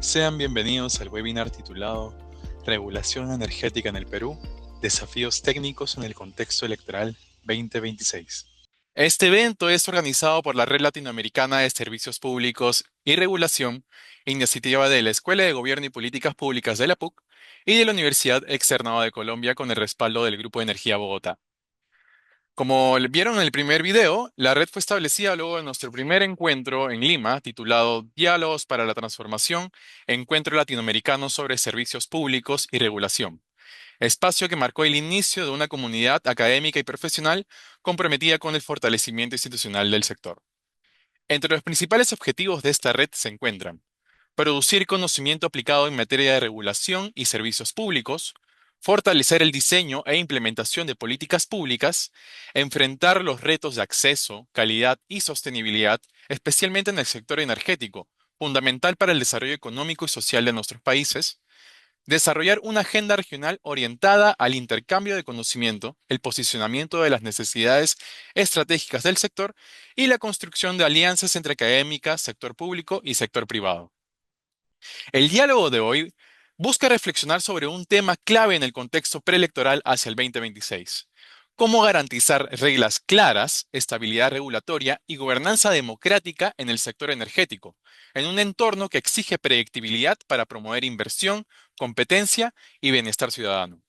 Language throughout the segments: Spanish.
Sean bienvenidos al webinar titulado Regulación energética en el Perú, desafíos técnicos en el contexto electoral 2026. Este evento es organizado por la Red Latinoamericana de Servicios Públicos y Regulación, iniciativa de la Escuela de Gobierno y Políticas Públicas de la PUC y de la Universidad Externado de Colombia con el respaldo del Grupo de Energía Bogotá. Como vieron en el primer video, la red fue establecida luego de nuestro primer encuentro en Lima, titulado Diálogos para la Transformación, Encuentro Latinoamericano sobre Servicios Públicos y Regulación, espacio que marcó el inicio de una comunidad académica y profesional comprometida con el fortalecimiento institucional del sector. Entre los principales objetivos de esta red se encuentran producir conocimiento aplicado en materia de regulación y servicios públicos, fortalecer el diseño e implementación de políticas públicas, enfrentar los retos de acceso, calidad y sostenibilidad, especialmente en el sector energético, fundamental para el desarrollo económico y social de nuestros países, desarrollar una agenda regional orientada al intercambio de conocimiento, el posicionamiento de las necesidades estratégicas del sector y la construcción de alianzas entre académica, sector público y sector privado. El diálogo de hoy busca reflexionar sobre un tema clave en el contexto preelectoral hacia el 2026. Cómo garantizar reglas claras, estabilidad regulatoria y gobernanza democrática en el sector energético, en un entorno que exige predictibilidad para promover inversión, competencia y bienestar ciudadano.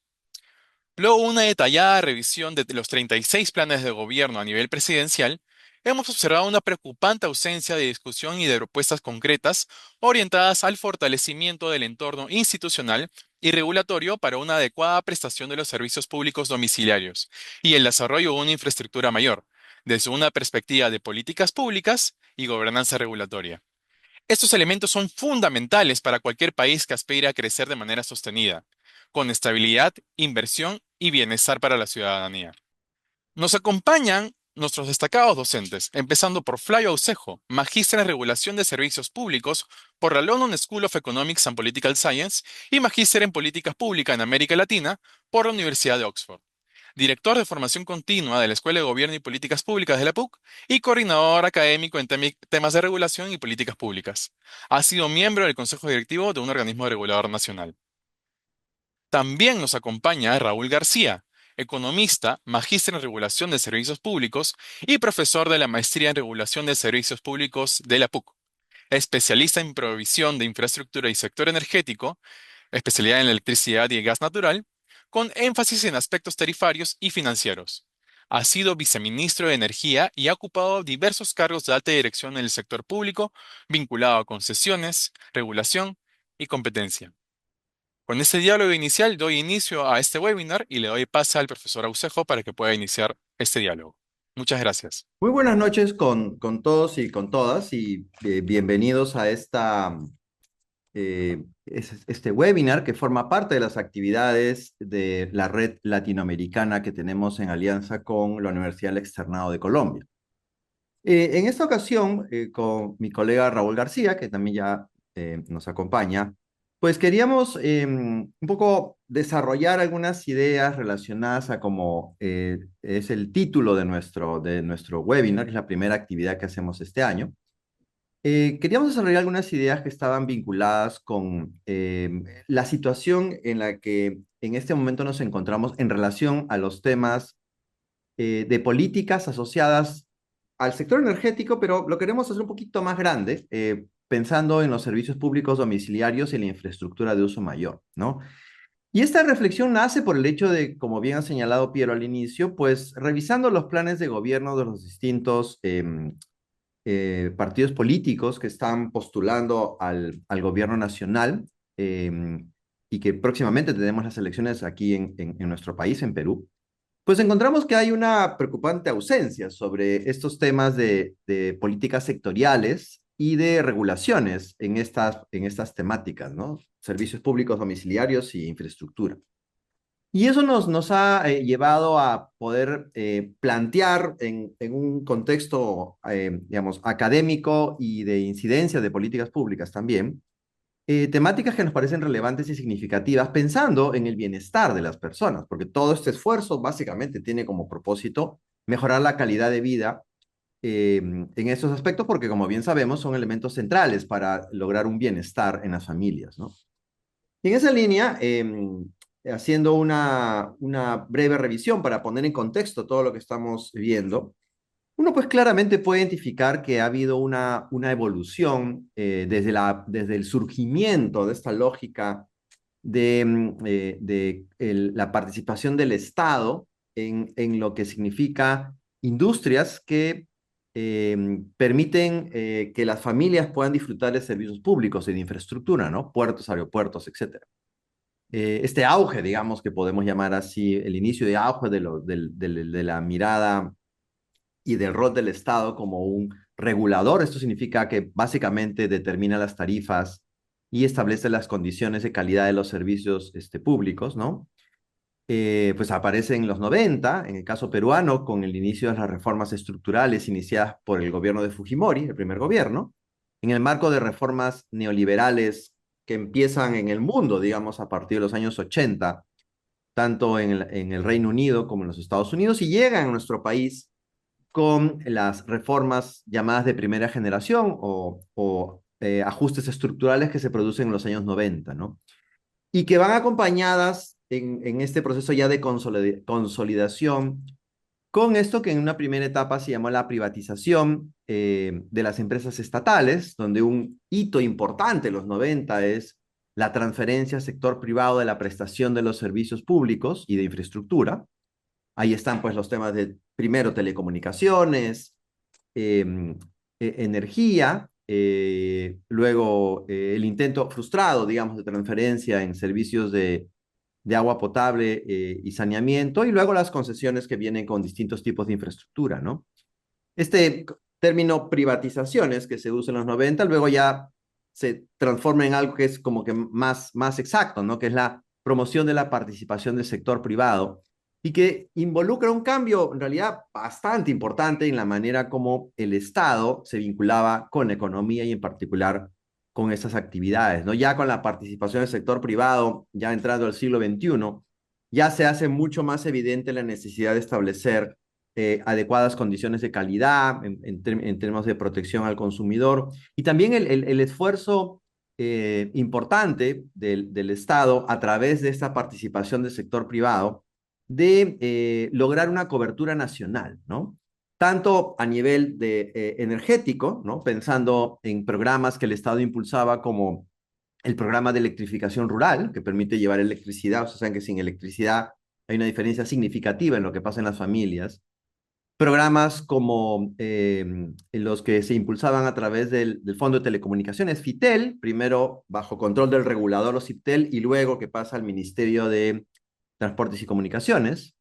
Luego de una detallada revisión de los 36 planes de gobierno a nivel presidencial, hemos observado una preocupante ausencia de discusión y de propuestas concretas orientadas al fortalecimiento del entorno institucional y regulatorio para una adecuada prestación de los servicios públicos domiciliarios y el desarrollo de una infraestructura mayor, desde una perspectiva de políticas públicas y gobernanza regulatoria. Estos elementos son fundamentales para cualquier país que aspire a crecer de manera sostenida, con estabilidad, inversión y bienestar para la ciudadanía. Nos acompañan nuestros destacados docentes, empezando por Flavio Aucejo, magíster en Regulación de Servicios Públicos por la London School of Economics and Political Science y magíster en Políticas Públicas en América Latina por la Universidad de Oxford, director de formación continua de la Escuela de Gobierno y Políticas Públicas de la PUC y coordinador académico en temas de regulación y políticas públicas. Ha sido miembro del Consejo Directivo de un organismo regulador nacional. También nos acompaña Raúl García, economista, magíster en regulación de servicios públicos y profesor de la maestría en regulación de servicios públicos de la PUC, especialista en provisión de infraestructura y sector energético, especialidad en electricidad y gas natural, con énfasis en aspectos tarifarios y financieros. Ha sido viceministro de Energía y ha ocupado diversos cargos de alta dirección en el sector público vinculado a concesiones, regulación y competencia. Con este diálogo inicial doy inicio a este webinar y le doy paso al profesor Aucejo para que pueda iniciar este diálogo. Muchas gracias. Muy buenas noches con todos y con todas y bienvenidos a este webinar que forma parte de las actividades de la red latinoamericana que tenemos en alianza con la Universidad del Externado de Colombia. En esta ocasión, con mi colega Raúl García, que también ya nos acompaña, pues queríamos un poco desarrollar algunas ideas relacionadas a cómo es el título de nuestro webinar, que es la primera actividad que hacemos este año. Queríamos desarrollar algunas ideas que estaban vinculadas con la situación en la que en este momento nos encontramos en relación a los temas de políticas asociadas al sector energético, pero lo queremos hacer un poquito más grande, pensando en los servicios públicos domiciliarios y la infraestructura de uso mayor, ¿no? Y esta reflexión nace por el hecho de, como bien ha señalado Piero al inicio, pues revisando los planes de gobierno de los distintos partidos políticos que están postulando al gobierno nacional y que próximamente tenemos las elecciones aquí en nuestro país, en Perú, pues encontramos que hay una preocupante ausencia sobre estos temas de políticas sectoriales y de regulaciones en estas temáticas, ¿no? Servicios públicos domiciliarios y infraestructura. Y eso nos ha llevado a poder plantear en un contexto, digamos, académico y de incidencia de políticas públicas también, temáticas que nos parecen relevantes y significativas pensando en el bienestar de las personas, porque todo este esfuerzo básicamente tiene como propósito mejorar la calidad de vida en estos aspectos porque, como bien sabemos, son elementos centrales para lograr un bienestar en las familias, ¿no? Y en esa línea, haciendo una breve revisión para poner en contexto todo lo que estamos viendo, uno pues claramente puede identificar que ha habido una evolución desde el surgimiento de esta lógica de la participación del Estado en lo que significa industrias que permiten que las familias puedan disfrutar de servicios públicos y de infraestructura, ¿no? Puertos, aeropuertos, etcétera. Este auge, digamos que podemos llamar así, el inicio de auge de la mirada y del rol del Estado como un regulador. Esto significa que básicamente determina las tarifas y establece las condiciones de calidad de los servicios públicos, ¿no? Pues aparece en los 90, en el caso peruano, con el inicio de las reformas estructurales iniciadas por el gobierno de Fujimori, el primer gobierno, en el marco de reformas neoliberales que empiezan en el mundo, digamos, a partir de los años 80, tanto en el Reino Unido como en los Estados Unidos, y llegan a nuestro país con las reformas llamadas de primera generación o ajustes estructurales que se producen en los años 90, ¿no? Y que van acompañadas en este proceso ya de consolidación con esto que en una primera etapa se llamó la privatización de las empresas estatales, donde un hito importante en los 90 es la transferencia al sector privado de la prestación de los servicios públicos y de infraestructura. Ahí están pues los temas de, primero, telecomunicaciones, energía, luego el intento frustrado, digamos, de transferencia en servicios de agua potable y saneamiento, y luego las concesiones que vienen con distintos tipos de infraestructura, ¿no? Este término privatizaciones que se usa en los 90 luego ya se transforma en algo que es como que más exacto, ¿no? Que es la promoción de la participación del sector privado y que involucra un cambio en realidad bastante importante en la manera como el Estado se vinculaba con la economía y en particular con estas actividades, ¿no? Ya con la participación del sector privado, ya entrando al siglo XXI, ya se hace mucho más evidente la necesidad de establecer adecuadas condiciones de calidad en términos de protección al consumidor y también el esfuerzo importante del Estado a través de esta participación del sector privado de lograr una cobertura nacional, ¿no? Tanto a nivel energético, ¿no? Pensando en programas que el Estado impulsaba como el programa de electrificación rural, que permite llevar electricidad. Ustedes saben que sin electricidad hay una diferencia significativa en lo que pasa en las familias. Programas como los que se impulsaban a través del Fondo de Telecomunicaciones, FITEL, primero bajo control del regulador OCIPTEL y luego que pasa al Ministerio de Transportes y Comunicaciones.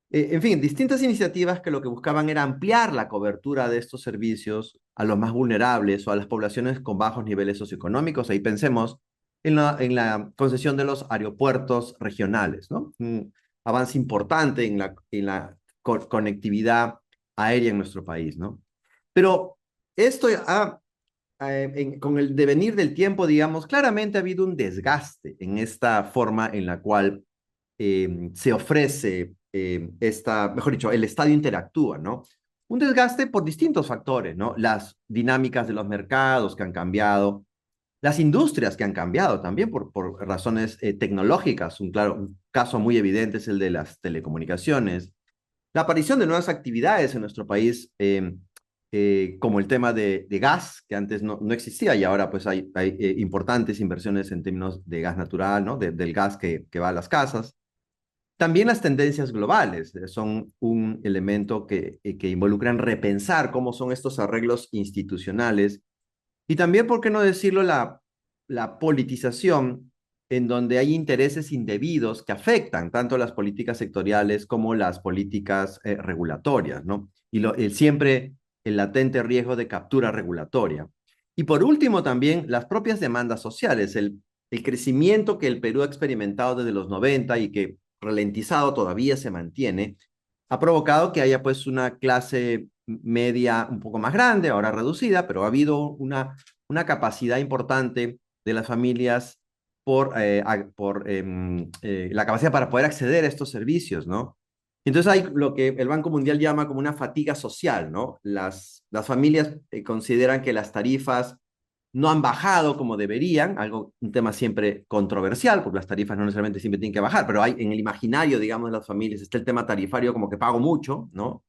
En fin, distintas iniciativas que lo que buscaban era ampliar la cobertura de estos servicios a los más vulnerables o a las poblaciones con bajos niveles socioeconómicos. Ahí pensemos en la concesión de los aeropuertos regionales, ¿no? Un avance importante en la conectividad aérea en nuestro país, ¿no? Pero esto con el devenir del tiempo, digamos, claramente ha habido un desgaste en esta forma en la cual se ofrece mejor dicho, el estadio interactúa, ¿no? Un desgaste por distintos factores, ¿no? Las dinámicas de los mercados que han cambiado, las industrias que han cambiado también por razones tecnológicas. Un caso muy evidente es el de las telecomunicaciones, la aparición de nuevas actividades en nuestro país, como el tema de gas, que antes no existía y ahora pues hay importantes inversiones en términos de gas natural, ¿no? Del gas que va a las casas. También las tendencias globales son un elemento que involucran repensar cómo son estos arreglos institucionales y también, ¿por qué no decirlo?, la politización en donde hay intereses indebidos que afectan tanto las políticas sectoriales como las políticas regulatorias, ¿no? Y siempre el latente riesgo de captura regulatoria. Y por último, también las propias demandas sociales, el crecimiento que el Perú ha experimentado desde los 90 y que ralentizado todavía se mantiene, ha provocado que haya pues una clase media un poco más grande, ahora reducida, pero ha habido una capacidad importante de las familias por la capacidad para poder acceder a estos servicios, ¿no? Entonces hay lo que el Banco Mundial llama como una fatiga social, ¿no? Las familias consideran que las tarifas no han bajado como deberían, un tema siempre controversial, porque las tarifas no necesariamente siempre tienen que bajar, pero hay en el imaginario, digamos, de las familias está el tema tarifario como que pago mucho, ¿no?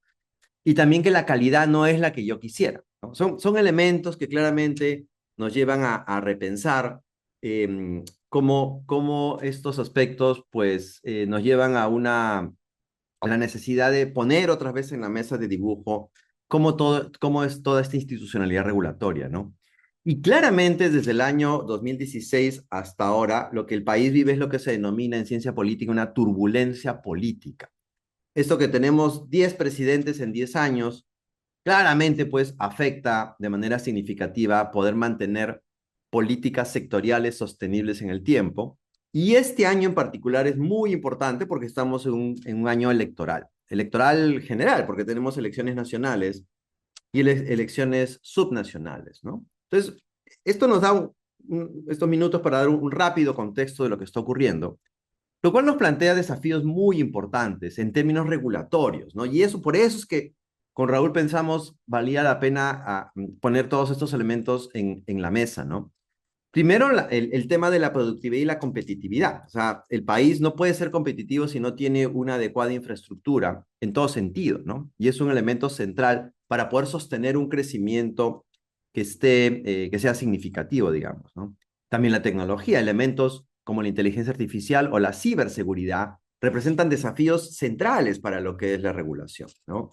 Y también que la calidad no es la que yo quisiera, ¿no? Son elementos que claramente nos llevan a repensar cómo estos aspectos pues nos llevan a la necesidad de poner otras veces en la mesa de dibujo cómo es toda esta institucionalidad regulatoria, ¿no? Y claramente desde el año 2016 hasta ahora, lo que el país vive es lo que se denomina en ciencia política una turbulencia política. Esto que tenemos 10 presidentes en 10 años, claramente pues afecta de manera significativa poder mantener políticas sectoriales sostenibles en el tiempo. Y este año en particular es muy importante porque estamos en un año electoral, electoral general, porque tenemos elecciones nacionales y elecciones subnacionales, ¿no? Entonces, esto nos da estos minutos para dar un rápido contexto de lo que está ocurriendo, lo cual nos plantea desafíos muy importantes en términos regulatorios, ¿no? Y eso, por eso es que con Raúl pensamos valía la pena poner todos estos elementos en la mesa, ¿no? Primero, el tema de la productividad y la competitividad. O sea, el país no puede ser competitivo si no tiene una adecuada infraestructura en todo sentido, ¿no? Y es un elemento central para poder sostener un crecimiento que sea significativo, digamos, ¿no? También la tecnología, elementos como la inteligencia artificial o la ciberseguridad representan desafíos centrales para lo que es la regulación, ¿no?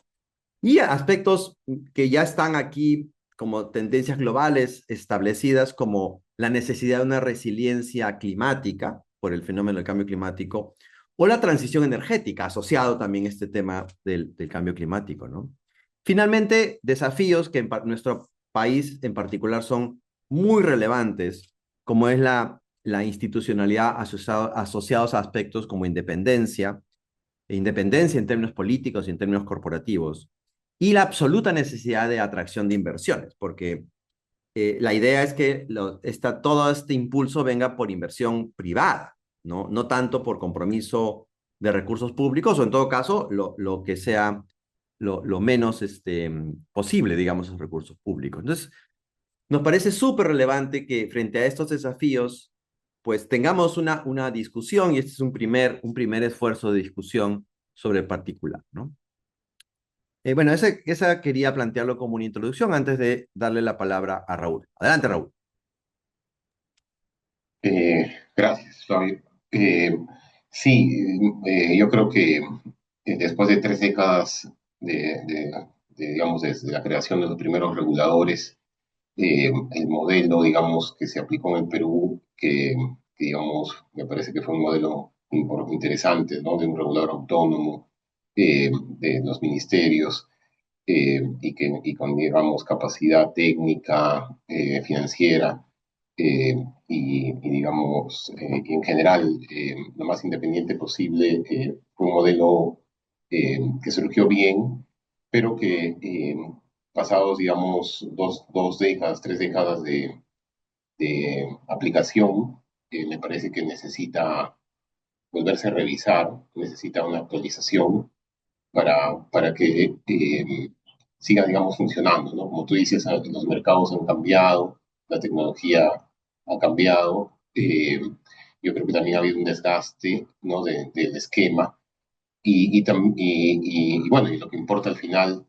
Y aspectos que ya están aquí como tendencias globales establecidas como la necesidad de una resiliencia climática por el fenómeno del cambio climático o la transición energética, asociado también a este tema del cambio climático, ¿no? Finalmente, desafíos que en nuestro país en particular son muy relevantes, como es la institucionalidad asociados a aspectos como independencia en términos políticos y en términos corporativos, y la absoluta necesidad de atracción de inversiones, porque la idea es que todo este impulso venga por inversión privada, ¿no? No tanto por compromiso de recursos públicos o en todo caso lo que sea lo menos posible, digamos, esos recursos públicos. Entonces, nos parece súper relevante que frente a estos desafíos, pues tengamos una discusión y este es un primer esfuerzo de discusión sobre el particular, ¿no? Bueno, esa quería plantearlo como una introducción antes de darle la palabra a Raúl. Adelante, Raúl. Gracias, Flavio. Eh, sí, yo creo que después de 3 décadas digamos, desde la creación de los primeros reguladores, el modelo, digamos, que se aplicó en el Perú, digamos, me parece que fue un modelo interesante, ¿no? De un regulador autónomo, de los ministerios, y con, digamos, capacidad técnica, financiera, digamos, en general, lo más independiente posible. Fue un modelo que surgió bien, pero que pasados, digamos, 2 décadas, 3 décadas de aplicación, me parece que necesita volverse a revisar, necesita una actualización para que siga, digamos, funcionando, ¿no? Como tú dices, los mercados han cambiado, la tecnología ha cambiado. Yo creo que también ha habido un desgaste, ¿no? Del esquema bueno, y lo que importa al final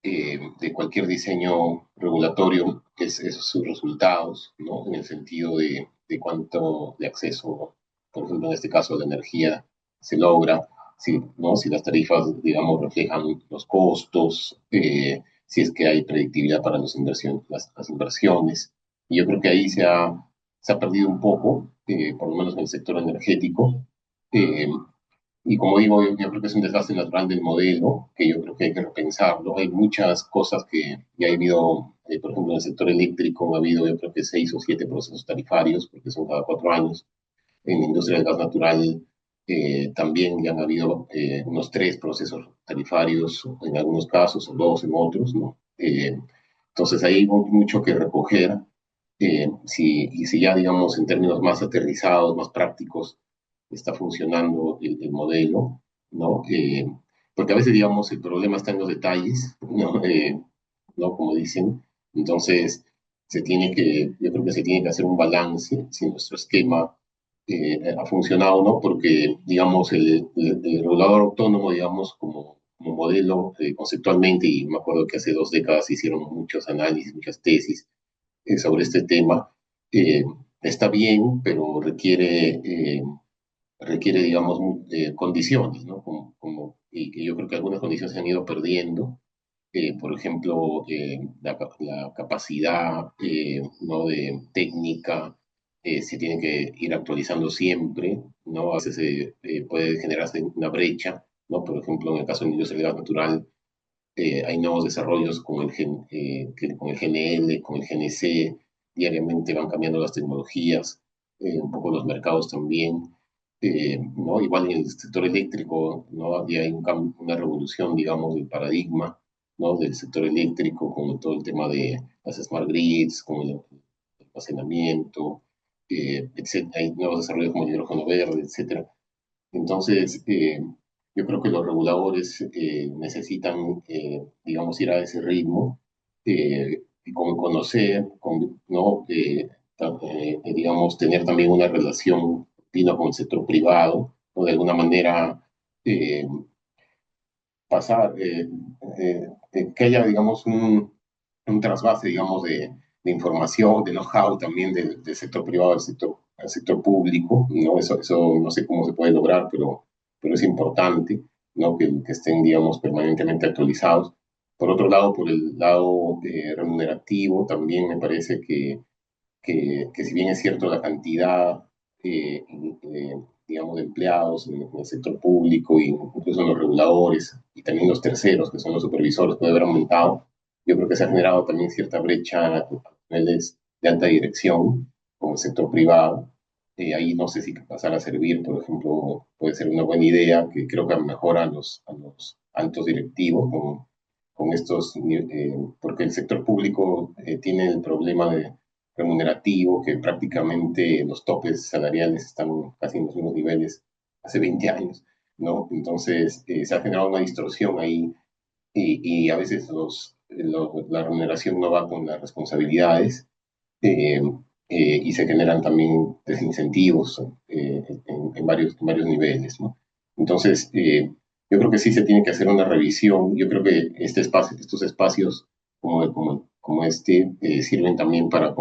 de cualquier diseño regulatorio es sus resultados, ¿no? En el sentido de cuánto de acceso, por ejemplo, en este caso, la energía se logra, si, ¿no? Si las tarifas, digamos, reflejan los costos, si es que hay predictibilidad para las inversiones. Y yo creo que ahí se ha perdido un poco, por lo menos en el sector energético. Eh, y como digo, yo creo que es un desgaste natural del modelo, que yo creo que hay que repensarlo. Hay muchas cosas que ya ha habido, por ejemplo, en el sector eléctrico ha habido, yo creo que 6 o 7 procesos tarifarios, porque son cada 4 años. En la industria del gas natural también ya han habido unos 3 procesos tarifarios, en algunos casos, o 2 en otros, ¿no? Entonces ahí hay mucho que recoger. Y si ya, digamos, en términos más aterrizados, más prácticos, está funcionando el modelo, ¿no? porque a veces, digamos, el problema está en los detalles, ¿no? ¿No? Como dicen. Entonces, yo creo que se tiene que hacer un balance si nuestro esquema ha funcionado o no, porque, digamos, el regulador autónomo, digamos, como modelo conceptualmente, y me acuerdo que hace 2 décadas se hicieron muchos análisis, muchas tesis sobre este tema, eh, está bien, pero requiere, digamos, condiciones, ¿no? Y que yo creo que algunas condiciones se han ido perdiendo. Por ejemplo, la capacidad, ¿no? De técnica se tiene que ir actualizando siempre, ¿no? A veces puede generarse una brecha, ¿no? Por ejemplo, en el caso de la industria del gas natural, hay nuevos desarrollos con el GNL, con el GNC, diariamente van cambiando las tecnologías, un poco los mercados también. ¿No? Igual en el sector eléctrico, ¿no? Ya hay una revolución, digamos, del paradigma, ¿no? Del sector eléctrico con todo el tema de las smart grids, con el almacenamiento, hay nuevos desarrollos como el hidrógeno verde, etcétera. Entonces, yo creo que los reguladores necesitan, digamos, ir a ese ritmo, y conocer, ¿no? Digamos, tener también una relación continua con el sector privado, o de alguna manera eh, pasar, que haya, digamos, un trasvase, digamos, de información, de know-how también del sector privado al sector público, ¿no? Eso no sé cómo se puede lograr, pero es importante, ¿no? Que estén, digamos, permanentemente actualizados. Por otro lado, por el lado remunerativo, también me parece que si bien es cierto la cantidad, eh, eh, digamos, de empleados en el sector público, y incluso en los reguladores y también los terceros, que son los supervisores, puede haber aumentado, yo creo que se ha generado también cierta brecha a niveles de alta dirección con el sector privado. Ahí no sé si pasar a servir, por ejemplo, puede ser una buena idea, que creo que mejora a los altos directivos con estos, porque el sector público tiene el problema remunerativo, que prácticamente los topes salariales están casi en los mismos niveles hace 20 años, ¿no? Entonces, se ha generado una distorsión ahí, y a veces la remuneración no va con las responsabilidades, eh, y se generan también desincentivos en varios niveles, ¿no? Entonces, yo creo que sí se tiene que hacer una revisión. Yo creo que estos espacios como este sirven también para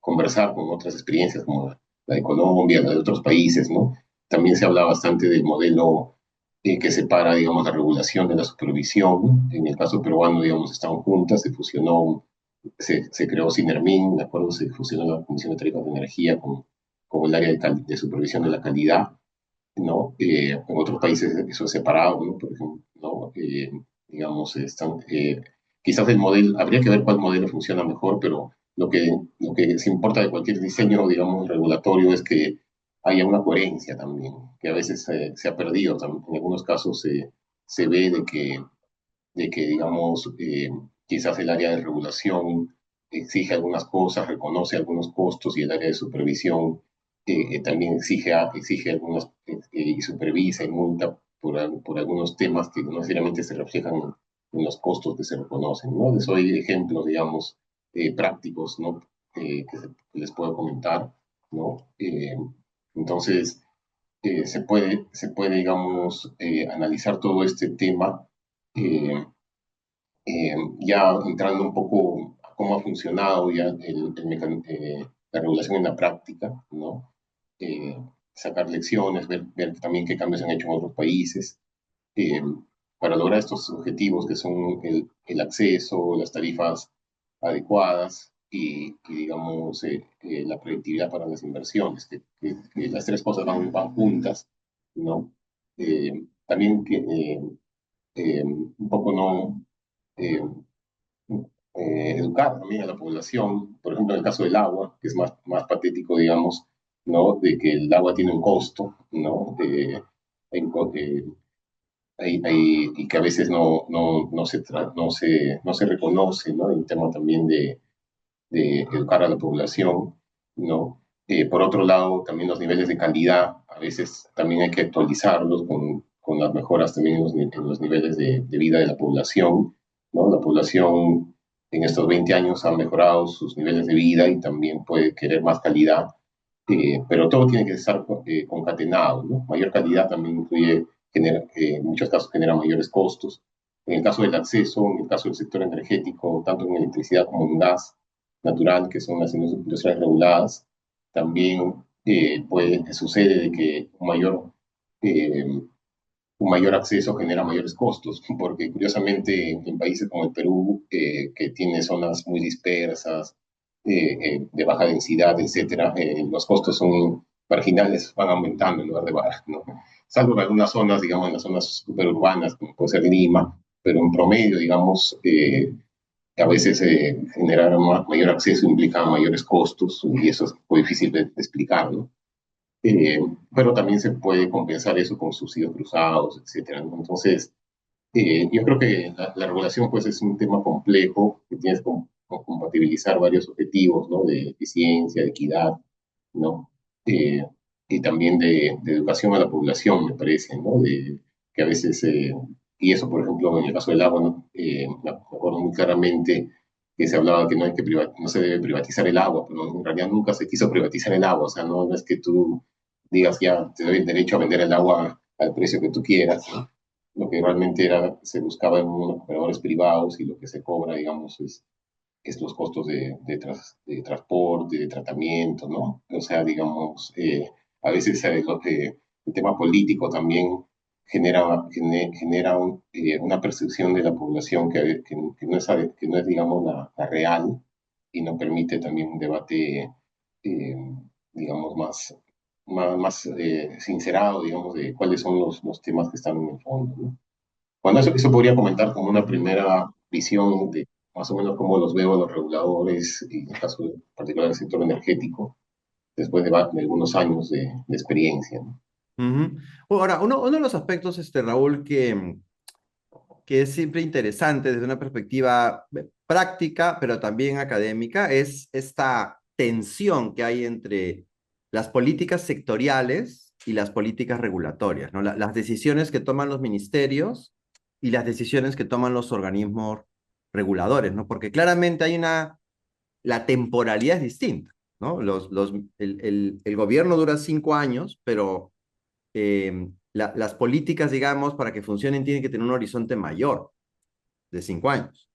conversar con otras experiencias como la de Colombia, la de otros países, ¿no? También se habla bastante del modelo que separa, digamos, la regulación de la supervisión. En el caso peruano, digamos, estaban juntas, se creó Sinermin, de acuerdo, se fusionó la Comisión de Tarifas de Energía con el área de supervisión de la calidad, ¿no? En otros países eso es separado, ¿no? Por ejemplo, ¿no? Digamos, quizás el modelo, habría que ver cuál modelo funciona mejor, pero lo que se importa de cualquier diseño, digamos, regulatorio, es que haya una coherencia también, que a veces se ha perdido. En algunos casos se ve de que, digamos, quizás el área de regulación exige algunas cosas, reconoce algunos costos, y el área de supervisión también exige algunas, y supervisa y multa por algunos temas que no necesariamente se reflejan en los costos que se reconocen, ¿no? De eso hay ejemplos, digamos, prácticos, ¿no? Que les puedo comentar, ¿no? Entonces, se puede, digamos, analizar todo este tema, eh, ya entrando un poco a cómo ha funcionado ya la regulación en la práctica, ¿no? Eh, Sacar lecciones, ver también qué cambios se han hecho en otros países, eh, para lograr estos objetivos que son el acceso, las tarifas adecuadas y digamos, la predictibilidad para las inversiones, que las tres cosas van juntas, ¿no? También un poco no eh, educar también a la población, por ejemplo, en el caso del agua, que es más patético, digamos, ¿no? De que el agua tiene un costo, ¿no? En co- eh, y que a veces no se reconoce, ¿no? En tema también de educar a la población, ¿no? Por otro lado, también los niveles de calidad, a veces también hay que actualizarlos con las mejoras también en los niveles de vida de la población, ¿no? La población en estos 20 años ha mejorado sus niveles de vida y también puede querer más calidad, pero todo tiene que estar concatenado, ¿no? Mayor calidad también incluye, en muchos casos genera mayores costos. En el caso del acceso, en el caso del sector energético, tanto en electricidad como en gas natural, que son las industrias reguladas, también sucede de que eh, un mayor acceso genera mayores costos, porque curiosamente en países como el Perú, que tiene zonas muy dispersas, de baja densidad, etcétera, los costos son marginales, van aumentando en lugar de bajar, ¿no? Salvo en algunas zonas, digamos, en las zonas superurbanas, como puede ser Lima, pero en promedio, digamos, a veces generar mayor acceso implica mayores costos y eso es muy difícil de explicar, ¿no? Eh, pero también se puede compensar eso con subsidios cruzados, etcétera, ¿no? Entonces, yo creo que la regulación pues es un tema complejo que tienes que compatibilizar varios objetivos, ¿no? De eficiencia, de equidad, ¿no? Eh, y también de educación a la población, me parece, ¿no? Que a veces, y eso por ejemplo en el caso del agua, ¿no? Me acuerdo muy claramente que se hablaba que no, hay que no se debe privatizar el agua, pero en realidad nunca se quiso privatizar el agua, o sea, no es que tú digas ya te doy el derecho a vender el agua al precio que tú quieras, ¿no? Lo que realmente era, se buscaba en unos operadores privados y lo que se cobra, digamos, es los costos de transporte, de tratamiento, ¿no? O sea, digamos, a veces el tema político también genera una percepción de la población que no es digamos, la real y no permite también un debate, eh, digamos, más sincerado, digamos, de cuáles son los temas que están en el fondo, ¿no? Bueno, eso podría comentar como una primera visión de más o menos cómo los veo a los reguladores, y en el caso particular del sector energético, después de algunos años de experiencia, ¿no? Ujú. Ahora, uno de los aspectos, Raúl, que es siempre interesante desde una perspectiva práctica, pero también académica, es esta tensión que hay entre las políticas sectoriales y las políticas regulatorias, ¿no? Las decisiones que toman los ministerios y las decisiones que toman los organismos reguladores, ¿no? Porque claramente la temporalidad es distinta, ¿no? El gobierno dura 5 años, pero las políticas, digamos, para que funcionen tienen que tener un horizonte mayor de 5 años.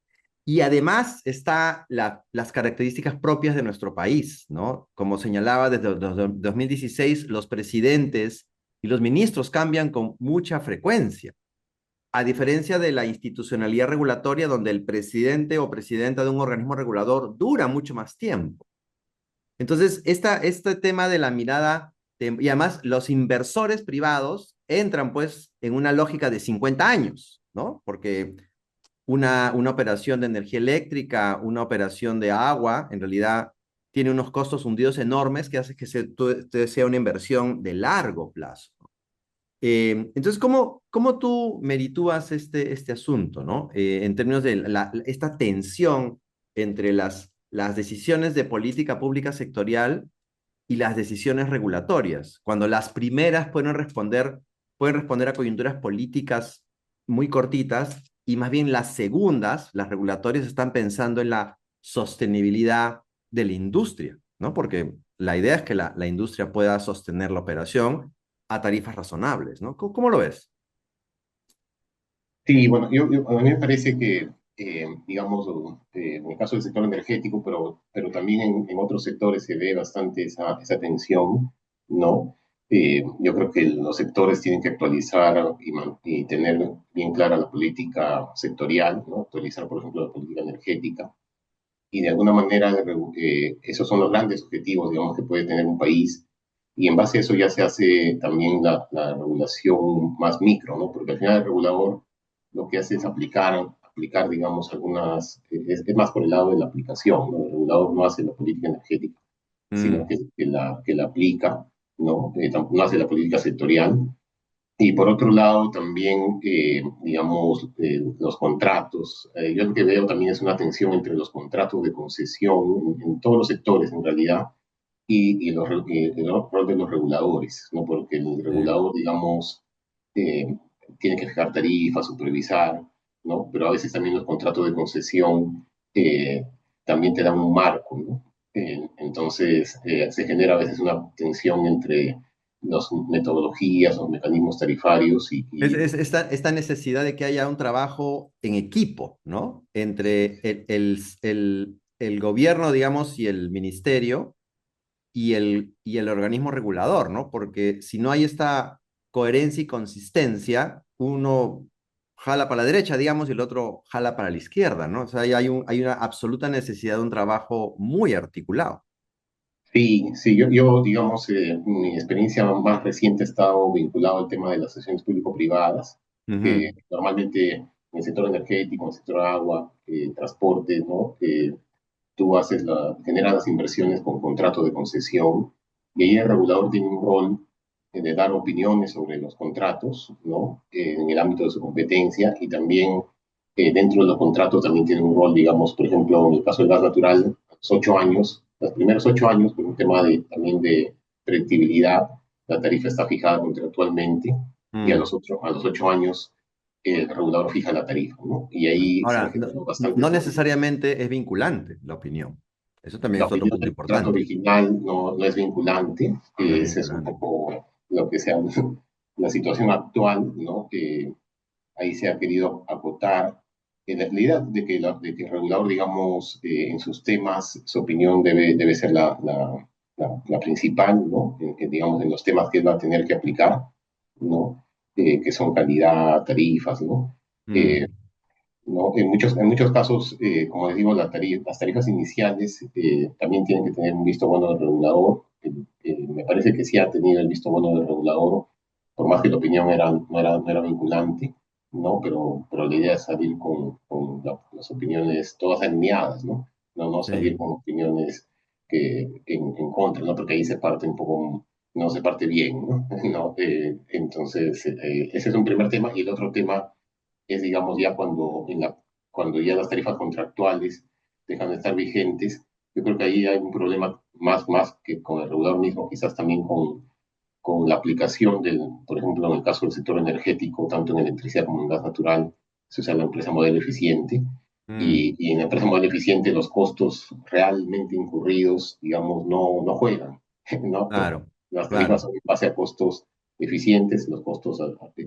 Y además está las características propias de nuestro país, ¿no? Como señalaba desde 2016, los presidentes y los ministros cambian con mucha frecuencia, a diferencia de la institucionalidad regulatoria donde el presidente o presidenta de un organismo regulador dura mucho más tiempo. Entonces, este tema de la mirada, y además los inversores privados entran pues en una lógica de 50 años, ¿no? Porque una operación de energía eléctrica, una operación de agua, en realidad tiene unos costos hundidos enormes que hace que sea una inversión de largo plazo. Entonces, ¿cómo tú meritúas este asunto, ¿no? En términos de esta tensión entre las decisiones de política pública sectorial y las decisiones regulatorias, cuando las primeras pueden responder a coyunturas políticas muy cortitas y más bien las segundas, las regulatorias, están pensando en la sostenibilidad de la industria, ¿no? Porque la idea es que la industria pueda sostener la operación a tarifas razonables, ¿no? ¿Cómo lo ves? Sí, bueno, a mí me parece que, digamos, en el caso del sector energético, pero también en otros sectores se ve bastante esa tensión, ¿no? Yo creo que los sectores tienen que actualizar y tener bien clara la política sectorial, ¿no? Actualizar, por ejemplo, la política energética. Y de alguna manera, esos son los grandes objetivos, digamos, que puede tener un país. Y en base a eso ya se hace también la regulación más micro, ¿no? Porque al final el regulador lo que hace es aplicar digamos, es más por el lado de la aplicación, ¿no? El regulador no hace la política energética, sino Mm, que la aplica, ¿no? No hace la política sectorial. Y por otro lado, también, digamos, los contratos. Yo lo que veo también es una tensión entre los contratos de concesión en todos los sectores, en realidad, y el rol de los reguladores, ¿no? Porque el sí. regulador, digamos, eh, tiene que fijar tarifas, supervisar, ¿no? Pero a veces también los contratos de concesión también te dan un marco, ¿no? Entonces se genera a veces una tensión entre las metodologías, los mecanismos tarifarios Es esta necesidad de que haya un trabajo en equipo, ¿no? Entre el gobierno, digamos, y el ministerio y el organismo regulador, ¿no? Porque si no hay esta coherencia y consistencia, uno jala para la derecha, digamos, y el otro jala para la izquierda, ¿no? O sea, hay una absoluta necesidad de un trabajo muy articulado. Sí, sí, digamos, mi experiencia más reciente ha estado vinculado al tema de las sesiones público-privadas, que Ujú. normalmente en el sector energético, en el sector agua, transporte, ¿no? Tú generas las inversiones con contrato de concesión y ahí el regulador tiene un rol de dar opiniones sobre los contratos, ¿no? En el ámbito de su competencia y también dentro de los contratos también tiene un rol, digamos, por ejemplo, en el caso del gas natural, a los 8 años, los primeros 8 años, por un tema también de predictibilidad, la tarifa está fijada contractualmente y Mm. a los 8 años el regulador fija la tarifa, ¿no? Y ahí se han Ahora, no, generado no bastantes necesariamente es vinculante la opinión. Eso también la es otro opinión punto del contrato importante. original no es vinculante, No es ese es un vinculante. poco lo que sea la situación actual, ¿no? Que ahí se ha querido acotar la idea de que el regulador, digamos, en sus temas, su opinión debe ser la principal, ¿no? Digamos, en los temas que él va a tener que aplicar, ¿no? Que son calidad, tarifas, ¿no? Eh, Mm. ¿no? En muchos casos, como les digo, las tarifas iniciales también tienen que tener un visto bueno del regulador. Me parece que sí ha tenido el visto bueno del regulador, por más que la opinión no era vinculante, ¿no? Pero la idea es salir con las opiniones todas alineadas, ¿no? No salir Sí. con opiniones en contra, ¿no? Porque ahí se parte un poco, no se parte bien, ¿no? ¿No? Entonces, ese es un primer tema. Y el otro tema es, digamos, ya cuando ya las tarifas contractuales dejan de estar vigentes, yo creo que ahí hay un problema más que con el regulador mismo, quizás también con la aplicación por ejemplo, en el caso del sector energético, tanto en electricidad como en gas natural, se usa la empresa modelo eficiente, Mm. y en la empresa modelo eficiente los costos realmente incurridos, digamos, no juegan, ¿no? Claro, Las tarifas claro. son en base a costos eficientes, los costos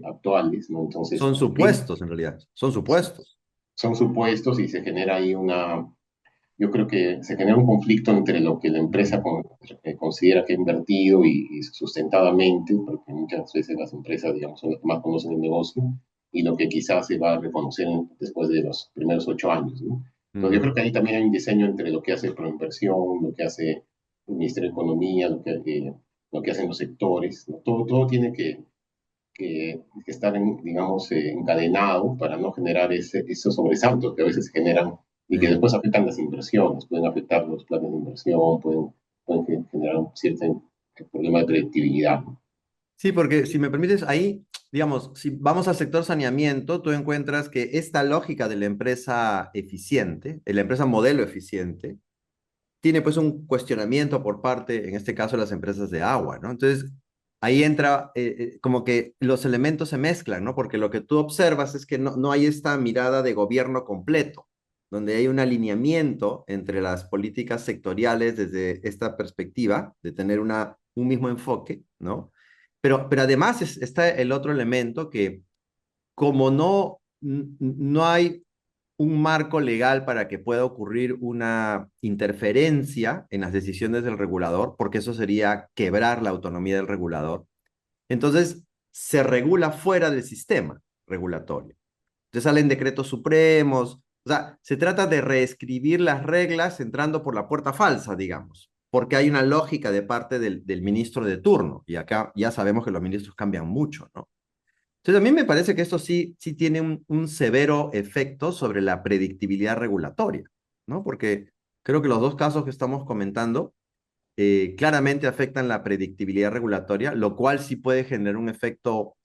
actuales, ¿no? Entonces, Son supuestos, en realidad. Son supuestos. son supuestos y se genera ahí yo creo que se genera un conflicto entre lo que la empresa considera que ha invertido y sustentadamente, porque muchas veces las empresas, digamos, son las que más conocen el negocio, y lo que quizás se va a reconocer después de los primeros 8 años, ¿no? Entonces yo Mm. creo que ahí también hay un diseño entre lo que hace Proinversión, lo que hace el Ministerio de Economía, lo que hacen los sectores, ¿no? Todo tiene que estar, digamos, encadenado para no generar esos sobresaltos que a veces se generan y que Sí. después afectan las inversiones, pueden afectar los planes de inversión, pueden generar un cierto problema de predictibilidad, ¿no? Sí, porque si me permites, ahí, digamos, si vamos al sector saneamiento, tú encuentras que esta lógica de la empresa eficiente, de la empresa modelo eficiente, tiene pues un cuestionamiento por parte, en este caso, de las empresas de agua, ¿no? Entonces, ahí entra como que los elementos se mezclan, ¿no? Porque lo que tú observas es que no hay esta mirada de gobierno completo, donde hay un alineamiento entre las políticas sectoriales desde esta perspectiva de tener un mismo enfoque, ¿no? Pero además está el otro elemento que como no hay un marco legal para que pueda ocurrir una interferencia en las decisiones del regulador, porque eso sería quebrar la autonomía del regulador. Entonces, se regula fuera del sistema regulatorio. Entonces salen decretos supremos, o sea, se trata de reescribir las reglas entrando por la puerta falsa, digamos, porque hay una lógica de parte del ministro de turno, y acá ya sabemos que los ministros cambian mucho, ¿no? Entonces, a mí me parece que esto sí tiene un severo efecto sobre la predictibilidad regulatoria, ¿no? Porque creo que los dos casos que estamos comentando claramente afectan la predictibilidad regulatoria, lo cual sí puede generar un efecto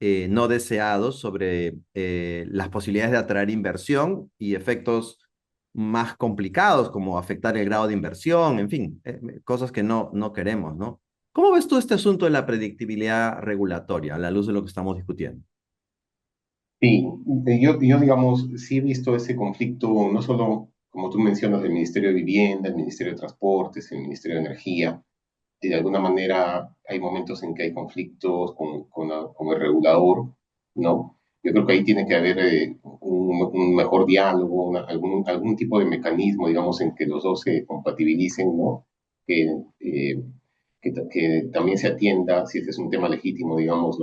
no deseado sobre las posibilidades de atraer inversión y efectos más complicados como afectar el grado de inversión, en fin, cosas que no queremos, ¿no? ¿Cómo ves tú este asunto de la predictibilidad regulatoria a la luz de lo que estamos discutiendo? Sí, digamos, sí he visto ese conflicto, no solo, como tú mencionas, del Ministerio de Vivienda, el Ministerio de Transportes, el Ministerio de Energía, y de alguna manera hay momentos en que hay conflictos con el regulador, ¿no? Yo creo que ahí tiene que haber un mejor diálogo, algún tipo de mecanismo, digamos, en que los dos se compatibilicen, ¿no? Que, eh, que también se atienda, si ese es un tema legítimo, digamos,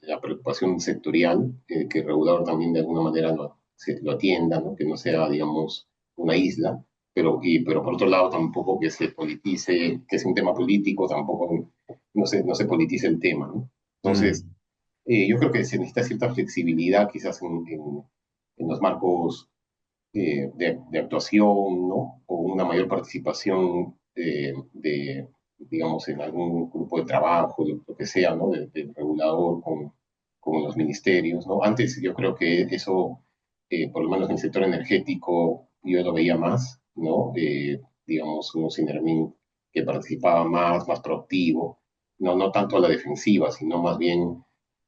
la preocupación sectorial, que el regulador también de alguna manera lo atienda, ¿no? Que no sea, digamos, una isla, pero por otro lado tampoco que se politice, que es un tema político, tampoco no se politice el tema, ¿no? Entonces, Mm, yo creo que se necesita cierta flexibilidad quizás en los marcos de actuación, ¿no? O una mayor participación digamos, en algún grupo de trabajo, lo que sea, ¿no? Del regulador con los ministerios, ¿no? Antes yo creo que eso, por lo menos en el sector energético, yo lo veía más, ¿no? Digamos, un Sinermin que participaba más proactivo, no tanto a la defensiva, sino más bien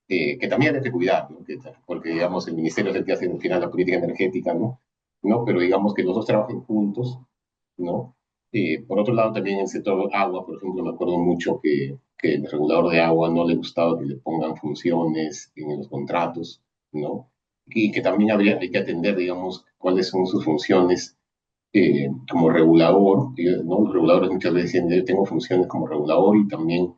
que también hay que cuidar, ¿no? Porque, digamos, el ministerio es el que hace al final la política energética, ¿no? ¿No? Pero digamos que los dos trabajen juntos, ¿no? Por otro lado, también en el sector agua, por ejemplo, me acuerdo mucho que el regulador de agua no le gustaba que le pongan funciones en los contratos, ¿no? Y que también hay que atender, digamos, cuáles son sus funciones como regulador, ¿no? Los reguladores muchas veces dicen, yo tengo funciones como regulador y también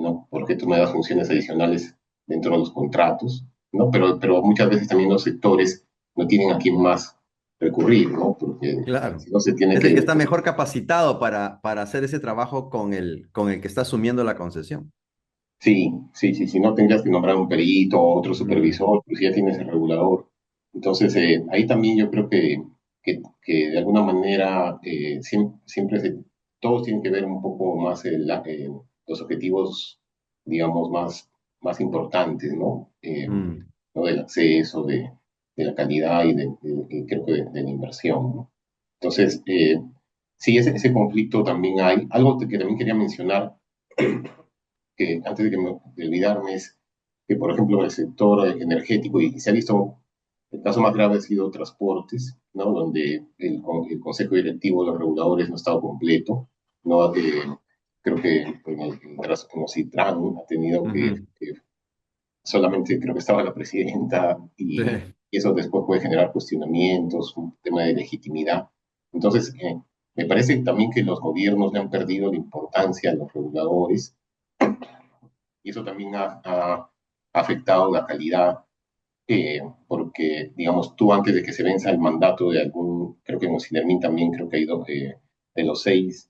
¿no? Porque tú me das funciones adicionales dentro de los contratos, ¿no? Pero muchas veces también los sectores no tienen a quién más recurrir, ¿no? Porque claro. si no se tiene Es el que que... está mejor capacitado para hacer ese trabajo con el que está asumiendo la concesión. Sí, si no tendrías que nombrar un perito o otro Mm, supervisor, pues ya tienes el regulador. Entonces, ahí también yo creo que de alguna manera siempre todos tienen que ver un poco más los objetivos, digamos, más importantes, ¿no? mm. ¿No? Del acceso, de la calidad y creo que de la inversión, ¿no? Entonces, sí, ese conflicto también hay. Algo que también quería mencionar que antes de olvidarme es que, por ejemplo, en el sector energético, y se ha visto, el caso más grave ha sido transportes, ¿no? Donde el consejo directivo de los reguladores no ha estado completo, ¿no? Creo que en los Citran ha tenido Ujú. que solamente creo que estaba la presidenta Sí, y eso después puede generar cuestionamientos, un tema de legitimidad. Entonces, me parece también que los gobiernos le han perdido la importancia a los reguladores y eso también ha afectado la calidad, porque, digamos, tú antes de que se venza el mandato de creo que en Ocinermin también creo que ha ido de los seis,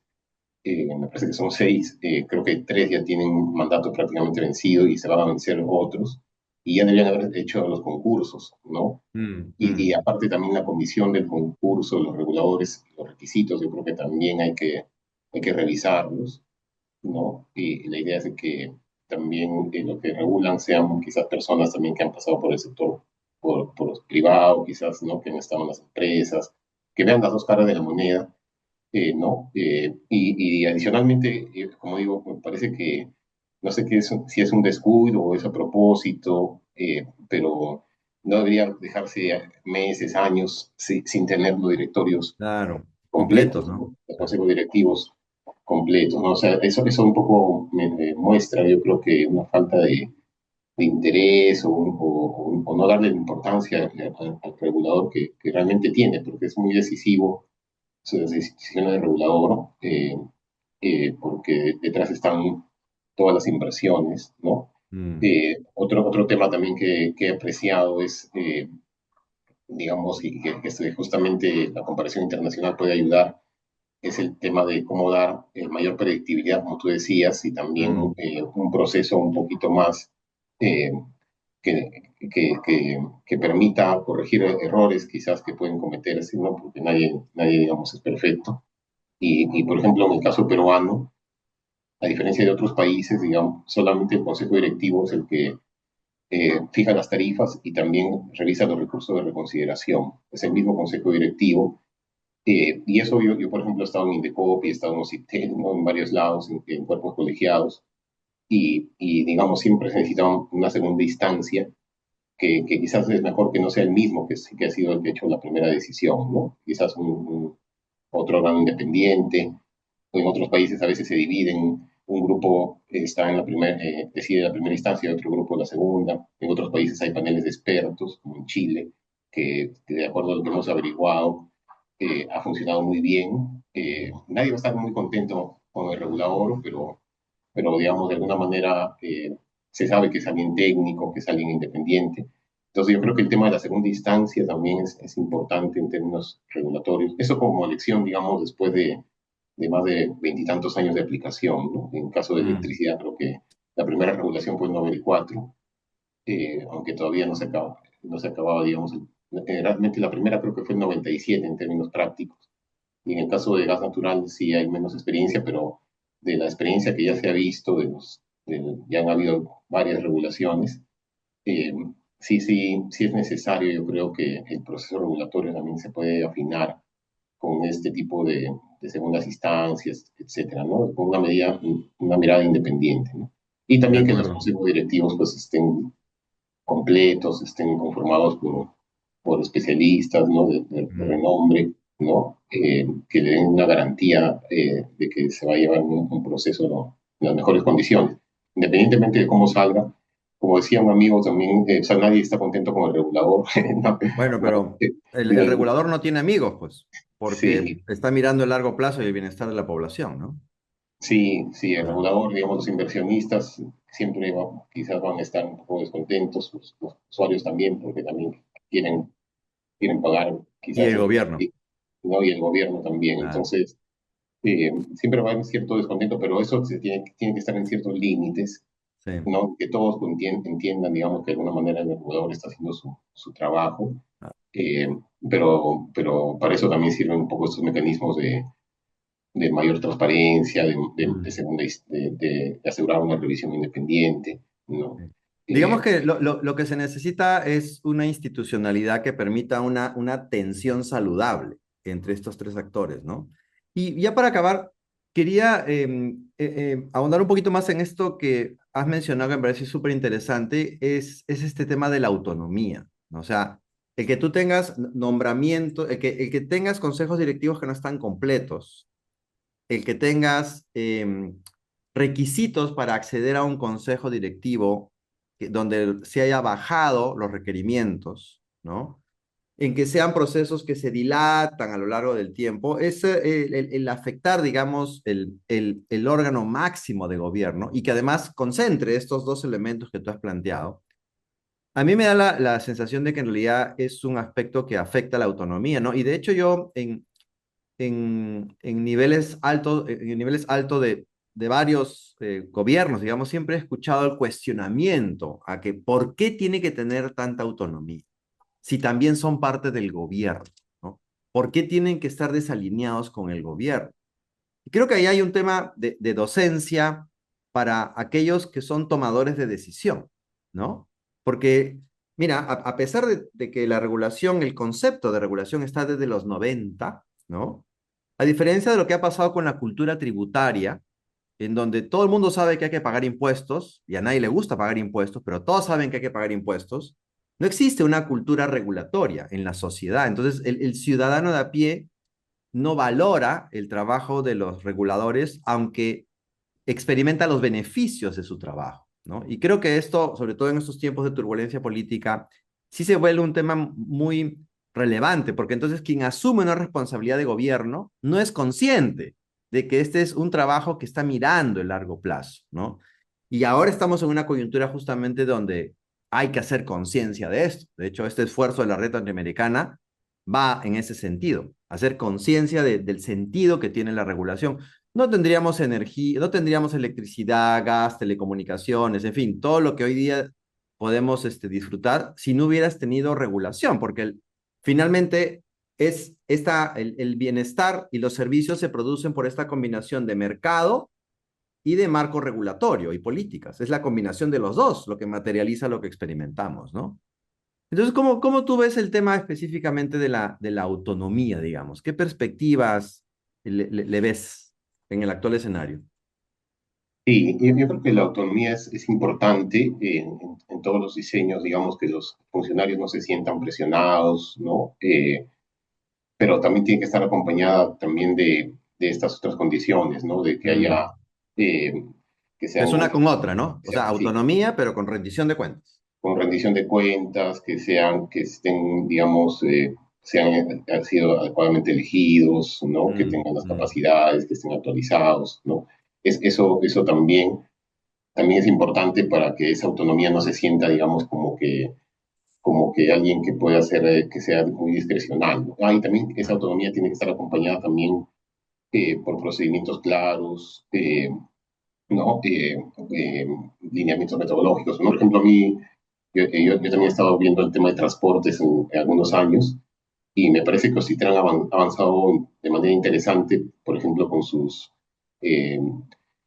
me parece que son seis, creo que tres ya tienen un mandato prácticamente vencido y se van a vencer otros, y ya deberían haber hecho los concursos, ¿no? mm, Y mm. aparte también la comisión del concurso, los reguladores, los requisitos, yo creo que también hay que revisarlos, ¿no? Y la idea es de que también lo que regulan sean quizás personas también que han pasado por el sector, por los privados, quizás, ¿no? Que han estado en las empresas, que vean las dos caras de la moneda, ¿no? Y adicionalmente, como digo, me parece que, no sé qué es, si es un descuido o es a propósito, pero no debería dejarse meses, años sin tener los directorios Claro, completos, completos, ¿no? ¿no? Los consejos directivos completos, ¿no? O sea, eso un poco me muestra, yo creo que una falta de interés o no darle la importancia al regulador que realmente tiene, porque es muy decisivo sus decisiones de regulador, porque detrás están todas las inversiones, ¿no? Mm, Otro tema también que he apreciado es, digamos, y que justamente la comparación internacional puede ayudar, es el tema de cómo dar mayor predictibilidad, como tú decías, y también mm. un proceso un poquito más eh, que, que permita corregir errores quizás que pueden cometerse, ¿no? Porque nadie, digamos, es perfecto. Por ejemplo, en el caso peruano, a diferencia de otros países, digamos, solamente el Consejo Directivo es el que fija las tarifas y también revisa los recursos de reconsideración. Es el mismo Consejo Directivo y eso por ejemplo, he estado en Indecopi, he estado en OCITEL, ¿no? En varios lados, en cuerpos colegiados, digamos, siempre se necesita una segunda instancia que quizás es mejor que no sea el mismo que ha sido el que ha hecho la primera decisión, ¿no? Quizás otro órgano independiente. En otros países a veces se dividen, un grupo está en decide la primera instancia y otro grupo la segunda. En otros países hay paneles de expertos, como en Chile, que de acuerdo a lo que hemos averiguado, ha funcionado muy bien. Nadie va a estar muy contento con el regulador, pero digamos, de alguna manera se sabe que es alguien técnico, que es alguien independiente. Entonces yo creo que el tema de la segunda instancia también es importante en términos regulatorios. Eso como elección, digamos, después de más de veintitantos años de aplicación, ¿no? En caso de Mm, electricidad, creo que la primera regulación fue en 94, aunque todavía no se acababa, digamos, realmente la primera creo que fue en 97 en términos prácticos. Y en el caso de gas natural sí hay menos experiencia, pero de la experiencia que ya se ha visto, ya han habido varias regulaciones, eh, sí es necesario, yo creo que el proceso regulatorio también se puede afinar con este tipo de segundas instancias, etcétera, ¿no? Con una mirada independiente, ¿no? Y de también que los acuerdo. consejos directivos pues estén completos, estén conformados por especialistas, ¿no? De Mm. renombre, ¿no? Que le den una garantía de que se va a llevar un proceso, ¿no? En las mejores condiciones. Independientemente de cómo salga, como decía un amigo también, o sea, nadie está contento con el regulador. ¿No? Bueno, No, pero el ni- regulador no tiene amigos, pues, porque sí, está mirando el largo plazo y el bienestar de la población, ¿no? sí, el Claro. regulador, digamos, los inversionistas siempre quizás van a estar un poco descontentos, los usuarios también, porque también quieren pagar Y quizás el gobierno. ¿no? Y el gobierno también. Claro. Entonces, siempre va a haber cierto descontento, pero eso tiene que estar en ciertos límites, Sí. ¿no? Que todos entiendan, digamos, que de alguna manera el regulador está haciendo su trabajo, Ah, eh, pero para eso también sirven un poco estos mecanismos de mayor transparencia, de mm. segunda, de asegurar una revisión independiente, ¿no? Sí. Digamos Eh, que lo que se necesita es una institucionalidad que permita una tensión saludable entre estos tres actores, ¿no? Y ya para acabar, quería ahondar un poquito más en esto que has mencionado, que me parece súper interesante, es este tema de la autonomía, ¿no? O sea, el que tú tengas nombramiento, el que tengas consejos directivos que no están completos, el que tengas requisitos para acceder a un consejo directivo donde se haya bajado los requerimientos, ¿no? En que sean procesos que se dilatan a lo largo del tiempo, es el afectar, digamos, el órgano máximo de gobierno y que además concentre estos dos elementos que tú has planteado. A mí me da la sensación de que en realidad es un aspecto que afecta a la autonomía, ¿no? Y de hecho yo en niveles altos de varios gobiernos, digamos, siempre he escuchado el cuestionamiento a que por qué tiene que tener tanta autonomía si también son parte del gobierno, ¿no? ¿Por qué tienen que estar desalineados con el gobierno? Y creo que ahí hay un tema de docencia para aquellos que son tomadores de decisión, ¿no? Porque, mira, a pesar de que la regulación, el concepto de regulación está desde los 90, ¿no? A diferencia de lo que ha pasado con la cultura tributaria, en donde todo el mundo sabe que hay que pagar impuestos, y a nadie le gusta pagar impuestos, pero todos saben que hay que pagar impuestos, no existe una cultura regulatoria en la sociedad. Entonces, el ciudadano de a pie no valora el trabajo de los reguladores, aunque experimenta los beneficios de su trabajo, ¿no? Y creo que esto, sobre todo en estos tiempos de turbulencia política, sí se vuelve un tema muy relevante, porque entonces quien asume una responsabilidad de gobierno no es consciente de que este es un trabajo que está mirando el largo plazo, ¿no? Y ahora estamos en una coyuntura justamente donde hay que hacer conciencia de esto. De hecho, este esfuerzo de la red interamericana va en ese sentido, hacer conciencia del sentido que tiene la regulación. No tendríamos energía, no tendríamos electricidad, gas, telecomunicaciones, en fin, todo lo que hoy día podemos disfrutar si no hubieras tenido regulación, porque finalmente el bienestar y los servicios se producen por esta combinación de mercado y de marco regulatorio y políticas. Es la combinación de los dos lo que materializa lo que experimentamos, ¿no? Entonces, ¿cómo tú ves el tema específicamente de la autonomía, digamos? ¿Qué perspectivas le ves en el actual escenario? Sí, yo creo que la autonomía es importante en todos los diseños, digamos que los funcionarios no se sientan presionados, ¿no? Pero también tiene que estar acompañada también de estas otras condiciones, ¿no? De que haya, Mm. eh, que Es sean, una con otra, ¿no? O sea, sí, autonomía, pero con rendición de cuentas. con rendición de cuentas, que sean, que estén, digamos, sean, han sido adecuadamente elegidos, ¿no? Que Mm, tengan las mm. capacidades, que estén actualizados, ¿no? Eso también es importante para que esa autonomía no se sienta, digamos, como que alguien que pueda hacer, que sea muy discrecional, ¿no? Y también esa Claro. autonomía tiene que estar acompañada también por procedimientos claros, ¿no? Lineamientos metodológicos. ¿No? Por ejemplo, a mí, yo también he estado viendo el tema de transportes en algunos años y me parece que Ocitran ha avanzado de manera interesante, por ejemplo, con sus eh,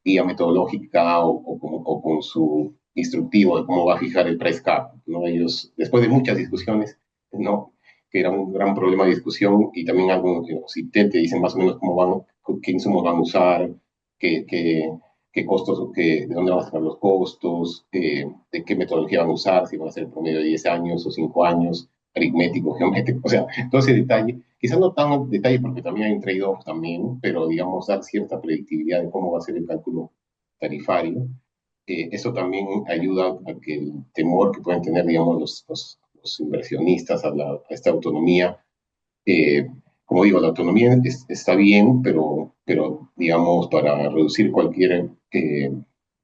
guía metodológica o con su instructivo de cómo va a fijar el price cap. ¿No? Ellos, después de muchas discusiones, ¿no? Que era un gran problema de discusión y también algo que si te dicen más o menos cómo van, qué insumos van a usar, qué, qué, qué costos, de dónde van a sacar los costos, de qué metodología van a usar, si van a ser el promedio de 10 años o 5 años, aritmético, geométrico, o sea, todo ese detalle, quizás no tan detalle porque también hay un trade-off también, pero digamos dar cierta predictibilidad de cómo va a ser el cálculo tarifario. Eso también ayuda a que el temor que pueden tener, digamos, los inversionistas a esta autonomía, eh, como digo, la autonomía está bien, pero digamos, para reducir cualquier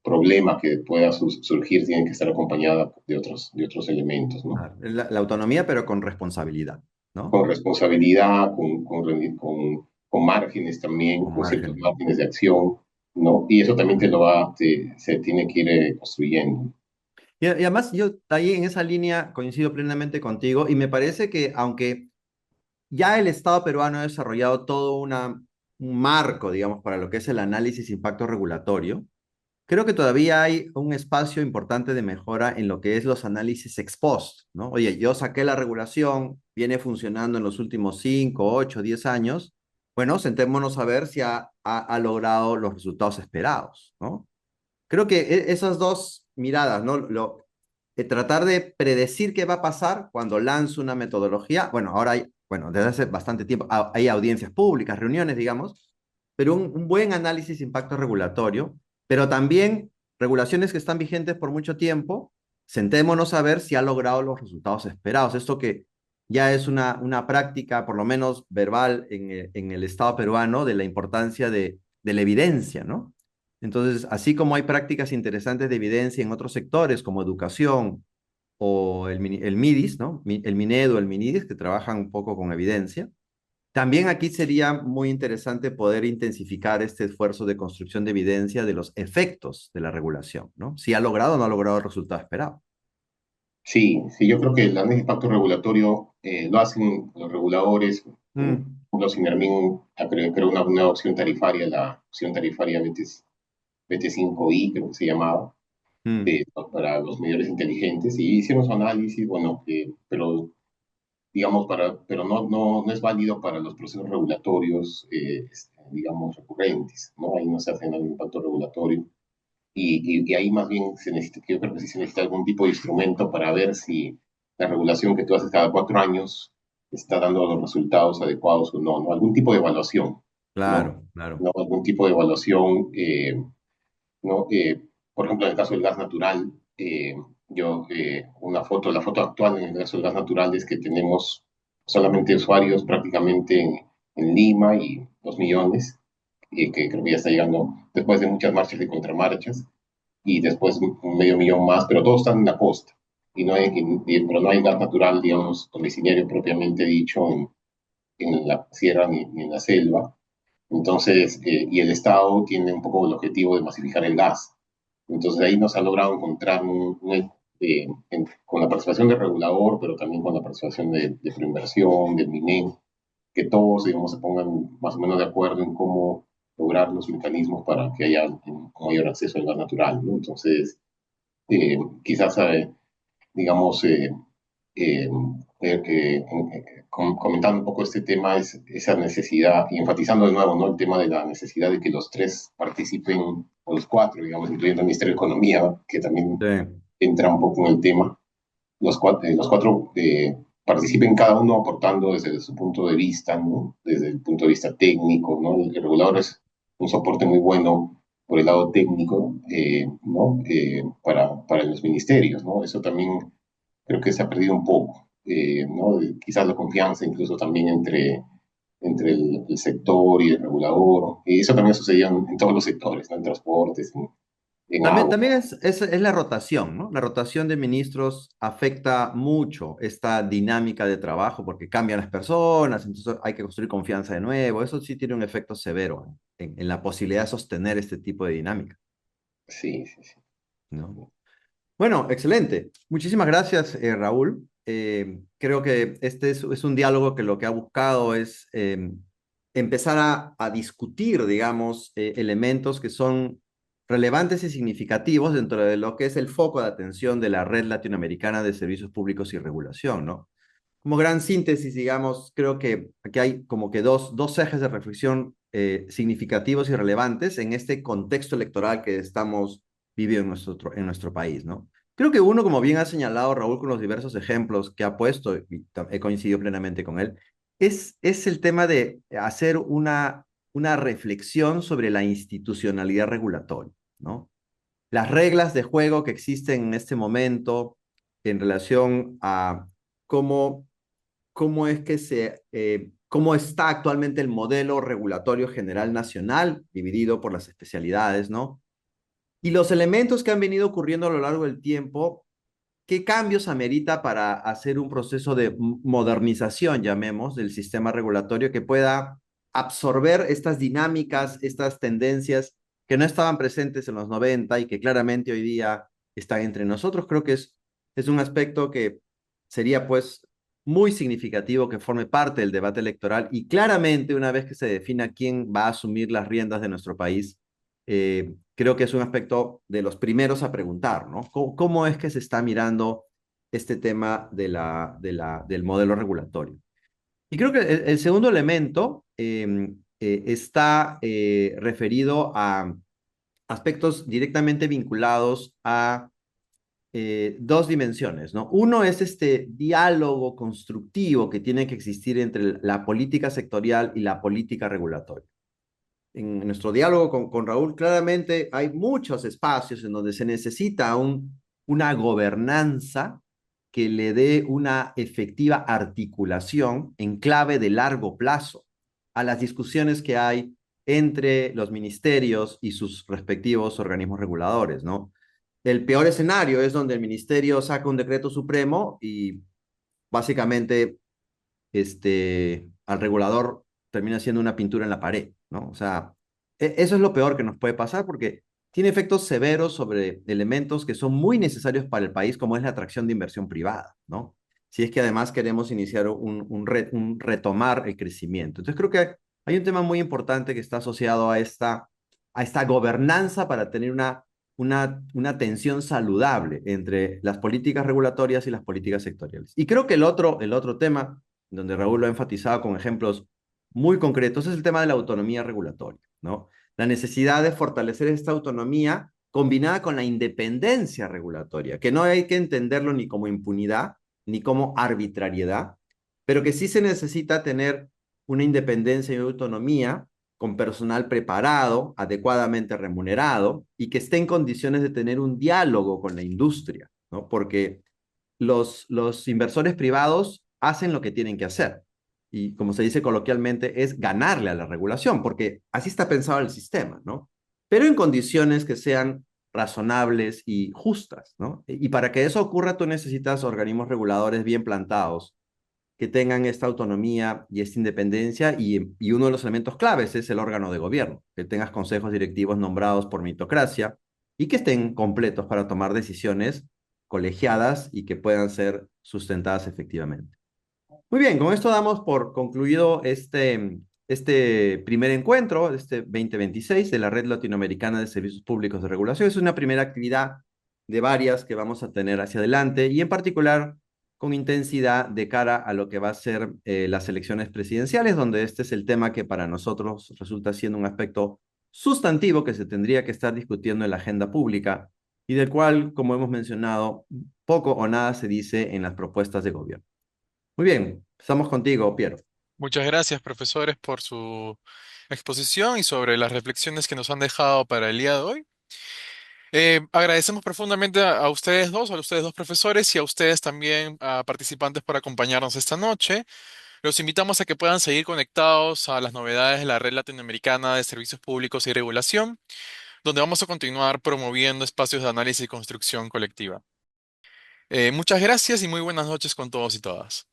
problema que pueda surgir, tiene que estar acompañada de otros elementos, ¿no? Ah, la autonomía, pero con responsabilidad, ¿no? Con responsabilidad, con márgenes también, Con con ciertos margen. márgenes de acción, ¿no? Y eso también se tiene que ir construyendo. Y además yo ahí en esa línea coincido plenamente contigo y me parece que aunque ya el Estado peruano ha desarrollado todo un marco, digamos, para lo que es el análisis de impacto regulatorio, creo que todavía hay un espacio importante de mejora en lo que es los análisis ex post, ¿no? Oye, yo saqué la regulación, viene funcionando en los últimos 5, 8, 10 años. Bueno, sentémonos a ver si ha logrado los resultados esperados, ¿no? Creo que esas dos miradas, ¿no? Tratar de predecir qué va a pasar cuando lanzo una metodología. Bueno, ahora hay, bueno, desde hace bastante tiempo hay audiencias públicas, reuniones, digamos, pero un buen análisis de impacto regulatorio, pero también regulaciones que están vigentes por mucho tiempo, sentémonos a ver si ha logrado los resultados esperados. Esto que ya es una práctica, por lo menos verbal, en el Estado peruano, de la importancia de la evidencia, ¿no? Entonces, así como hay prácticas interesantes de evidencia en otros sectores como educación o el MIDIS, ¿no? El MINEDO, el MINIDIS, que trabajan un poco con evidencia, también aquí sería muy interesante poder intensificar este esfuerzo de construcción de evidencia de los efectos de la regulación, ¿no? Si ha logrado o no ha logrado el resultado esperado. Sí, sí, yo creo que el análisis de impacto regulatorio lo hacen los reguladores. Por Mm, ejemplo, Sinermin creó una nueva opción tarifaria, la opción tarifaria BT5i, creo que se llamaba, mm, para los medidores inteligentes, y hicieron su análisis, bueno, pero digamos, pero no es válido para los procesos regulatorios, digamos, recurrentes, ¿no? Ahí no se hace ningún impacto regulatorio. Y ahí más bien yo creo que sí se necesita algún tipo de instrumento para ver si la regulación que tú haces cada 4 años está dando los resultados adecuados o no, ¿no? Algún tipo de evaluación, ¿no? claro, claro. ¿No? Algún tipo de evaluación, ¿no? Por ejemplo, en el caso del gas natural, la foto actual en el caso del gas natural es que tenemos solamente usuarios prácticamente en Lima y 2 millones, que creo que ya está llegando después de muchas marchas y contramarchas y después un medio millón más, pero todos están en la costa. Pero no hay gas natural, digamos, domiciliario propiamente dicho en la sierra ni en la selva. Entonces, y el Estado tiene un poco el objetivo de masificar el gas. Entonces, ahí nos ha logrado encontrar con la participación del regulador, pero también con la participación de Proinversión, del MINEN, que todos, digamos, se pongan más o menos de acuerdo en cómo lograr los mecanismos para que haya un mayor acceso al gas natural, ¿no? Entonces, quizás, digamos, eh, comentando un poco este tema, es esa necesidad, y enfatizando de nuevo, ¿no? El tema de la necesidad de que los tres participen, o los cuatro, digamos, incluyendo el Ministerio de Economía, ¿no? Que también Sí. entra un poco en el tema. Los cuatro participen cada uno aportando desde su punto de vista, ¿no? Desde el punto de vista técnico, ¿no? El regulador es un soporte muy bueno por el lado técnico, ¿no? Para los ministerios, ¿no? Eso también creo que se ha perdido un poco, ¿no? Quizás la confianza incluso también entre el sector y el regulador, y eso también sucedía en todos los sectores, ¿no? En transportes, en También, agua. también es la rotación, ¿no? La rotación de ministros afecta mucho esta dinámica de trabajo porque cambian las personas, entonces hay que construir confianza de nuevo. Eso sí tiene un efecto severo en la posibilidad de sostener este tipo de dinámica, Sí, sí, sí. ¿no? Bueno, excelente. Muchísimas gracias, Raúl. Creo que este es un diálogo que lo que ha buscado es empezar a discutir, digamos, elementos que son relevantes y significativos dentro de lo que es el foco de atención de la Red Latinoamericana de Servicios Públicos y Regulación, ¿no? Como gran síntesis, digamos, creo que aquí hay como que dos ejes de reflexión significativos y relevantes en este contexto electoral que estamos viviendo en nuestro país, ¿no? Creo que uno, como bien ha señalado Raúl con los diversos ejemplos que ha puesto, y he coincidido plenamente con él, es el tema de hacer una reflexión sobre la institucionalidad regulatoria, ¿no? Las reglas de juego que existen en este momento en relación a cómo cómo es que cómo está actualmente el modelo regulatorio general nacional, dividido por las especialidades, ¿no? Y los elementos que han venido ocurriendo a lo largo del tiempo, ¿qué cambios amerita para hacer un proceso de modernización, llamemos, del sistema regulatorio que pueda absorber estas dinámicas, estas tendencias que no estaban presentes en los 90 y que claramente hoy día están entre nosotros? Creo que es un aspecto que sería pues muy significativo que forme parte del debate electoral y claramente una vez que se defina quién va a asumir las riendas de nuestro país, creo que es un aspecto de los primeros a preguntar, ¿no? ¿Cómo es que se está mirando este tema del modelo regulatorio? Y creo que el segundo elemento está referido a aspectos directamente vinculados a dos dimensiones, ¿no? Uno es este diálogo constructivo que tiene que existir entre la política sectorial y la política regulatoria. En nuestro diálogo con Raúl, claramente hay muchos espacios en donde se necesita una gobernanza que le dé una efectiva articulación en clave de largo plazo a las discusiones que hay entre los ministerios y sus respectivos organismos reguladores, ¿no? El peor escenario es donde el ministerio saca un decreto supremo y básicamente al regulador termina siendo una pintura en la pared, ¿no? O sea, eso es lo peor que nos puede pasar porque tiene efectos severos sobre elementos que son muy necesarios para el país, como es la atracción de inversión privada, ¿no? Si es que además queremos iniciar un retomar el crecimiento. Entonces creo que hay un tema muy importante que está asociado a esta gobernanza para tener una tensión saludable entre las políticas regulatorias y las políticas sectoriales. Y creo que el otro tema donde Raúl lo ha enfatizado con ejemplos muy concretos, es el tema de la autonomía regulatoria, ¿no? La necesidad de fortalecer esta autonomía combinada con la independencia regulatoria, que no hay que entenderlo ni como impunidad, ni como arbitrariedad, pero que sí se necesita tener una independencia y autonomía con personal preparado, adecuadamente remunerado y que esté en condiciones de tener un diálogo con la industria, ¿no? Porque los inversores privados hacen lo que tienen que hacer. Y como se dice coloquialmente, es ganarle a la regulación, porque así está pensado el sistema, ¿no? Pero en condiciones que sean razonables y justas, ¿no? Y para que eso ocurra, tú necesitas organismos reguladores bien plantados, que tengan esta autonomía y esta independencia, y uno de los elementos claves es el órgano de gobierno, que tengas consejos directivos nombrados por meritocracia y que estén completos para tomar decisiones colegiadas y que puedan ser sustentadas efectivamente. Muy bien, con esto damos por concluido este primer encuentro, este 2026 de la Red Latinoamericana de Servicios Públicos de Regulación. Es una primera actividad de varias que vamos a tener hacia adelante y en particular con intensidad de cara a lo que va a ser las elecciones presidenciales, donde este es el tema que para nosotros resulta siendo un aspecto sustantivo que se tendría que estar discutiendo en la agenda pública y del cual, como hemos mencionado, poco o nada se dice en las propuestas de gobierno. Muy bien, estamos contigo, Piero. Muchas gracias, profesores, por su exposición y sobre las reflexiones que nos han dejado para el día de hoy. Agradecemos profundamente a ustedes dos, a ustedes dos profesores y a ustedes también, a participantes, por acompañarnos esta noche. Los invitamos a que puedan seguir conectados a las novedades de la Red Latinoamericana de Servicios Públicos y Regulación, donde vamos a continuar promoviendo espacios de análisis y construcción colectiva. Muchas gracias y muy buenas noches con todos y todas.